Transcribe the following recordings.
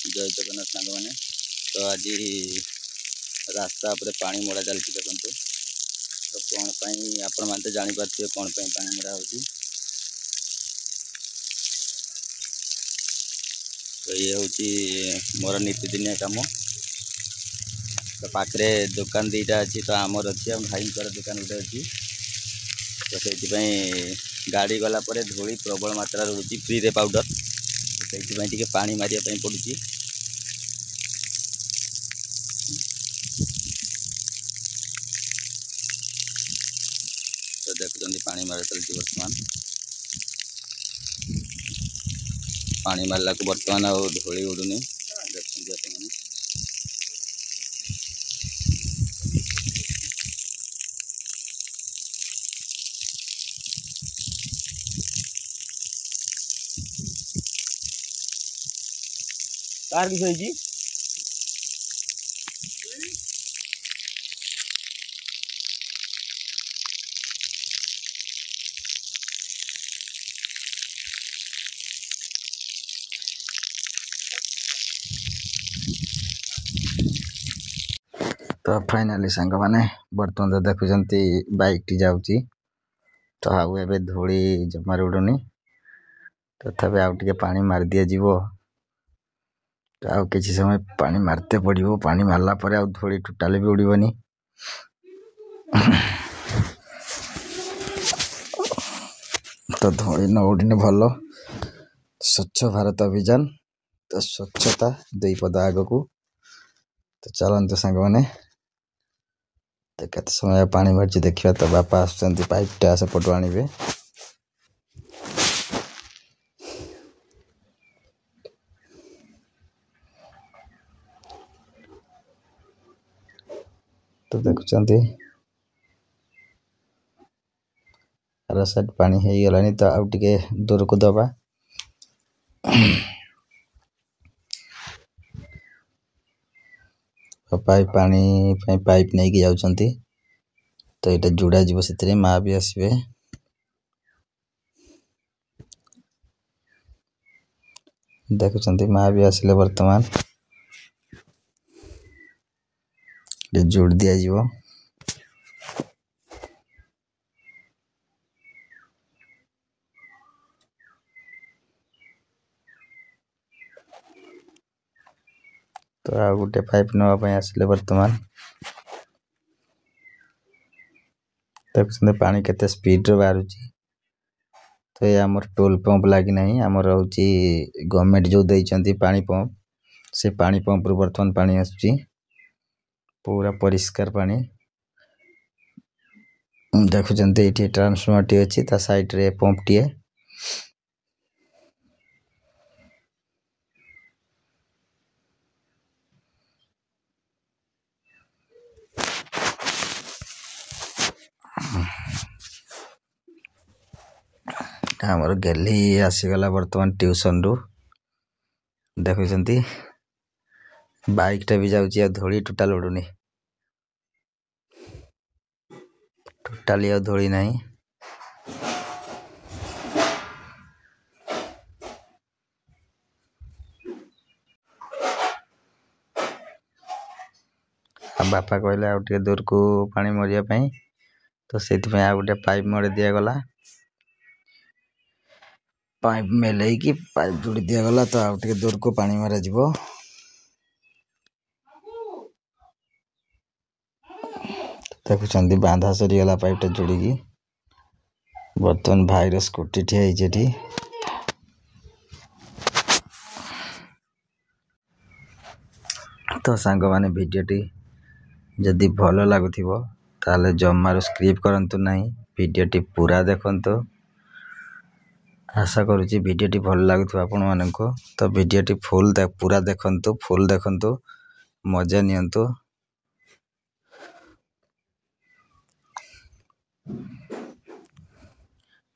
जय जगन्नाथ सांग मैंने तो आज रास्ता पर पानी मड़ा चलती देखो तो कौन आपण मैंने तो जापारे कौन पानी मड़ा हो तो ये हूँ मोर नीतिदिनिया कम तो पाखे दुकान दीटा अच्छी तो आमर अच्छी भाई दुकान गोटे अच्छी तो से गाड़ी गला धूली प्रबल मात्रा रोचे फ्री रे पाउडर तो से पानी मारिया पड़ी तो देखुं पानी मार चलती बर्तमान पानी मारला को बर्तमान आ धूली उड़ूनी देखते कार किसी तो फाइनाली सांग मैंने बर्तमान तो देखुंत बाइक टी जाऊँगी तो आउ ए धूली जमार उड़ूनी तथापि आउ टे पानी मार दि जी तो आउ किसी समय पानी मारते पड़ो पानी मारला पर आउ धूली टोटाली भी उड़ीबनी तो धूली न उड़ने भल स्वच्छ भारत अभियान तो स्वच्छता दुई पद आग को तो चलते सांग मैंने तो केते समय पानी मार्च देखा तो बापा आसुँच पाइप टा सेपटू आणवे तो देखुंत आर साइड पानी हो गलानी तो आउ टे दूर को दबा पाइप पानी पाइप नहीं कि जाउछंती तो ये जोड़ा जीव से माँ भी आसवे देखुंत माँ भी आसिले बर्तमान जोड़ दिया जीव तो आ गोटे पाइप नापी आसिले बर्तमान देखुं पानी केते स्पीड बाहर तो ये आमर टोल पंप लगी ना आमर हूँ गवर्नमेंट जो देती पानी पंप से पानी पंप रु बर्तमान पानी आसुची पूरा परिष्कार पानी देखुंत ये ट्रांसफॉर्मर टी अच्छी ता साइड रे पंप टी आमर गेली आसीगला बर्तमान ट्यूशन रु देखुंत बाइक टा भी जाऊँगी धूली टोटाल उड़ूनी टोटाली आ धूली नहीं बापा कहले आउ टे दूर को पानी मरिया तो से आ गोटे पाइप मड़ी दिगला पाइप मेल कि पाइप जोड़ी दिगला तो आउ टे दूर को पानी मारा जीवो देखुं बांधा सरीगला पाइप टा जोड़ी बर्तमान भाईर स्कूटी ठिया तो सांग माने भिडियोटी जदि भल लगुथिबो ताले जमार स्क्रिप करंतु नहीं भिडियोटी पूरा देखंतु आशा करुच्ची भिडियोटी भल लगुथिबो आपण मानको तो भिडियोटी पूरा देखंतु फुल देखंतु मजा नियंतु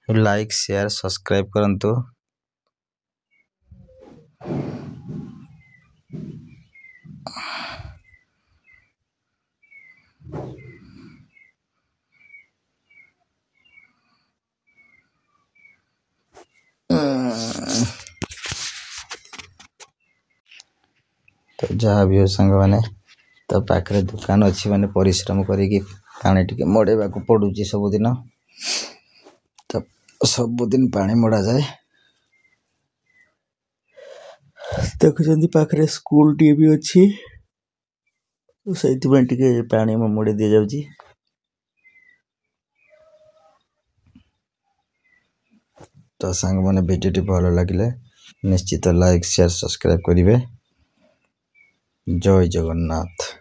लाइक शेयर सब्सक्राइब करंतु तो जहाँ भी हो सांग मैंने तो पाखे दुकान अच्छी माने परिश्रम करी पानी टिके मड़ेवा को पड़ुची सबुदिन तो सबुदिन पानी मड़ा जाए देखुं पाखे स्कूल टी भी अच्छी से पानी मड़ी दि जाऊँगी तो सांग मैंने भिडियो भल लगे निश्चित लाइक शेयर सब्सक्राइब करेंगे जय जगन्नाथ।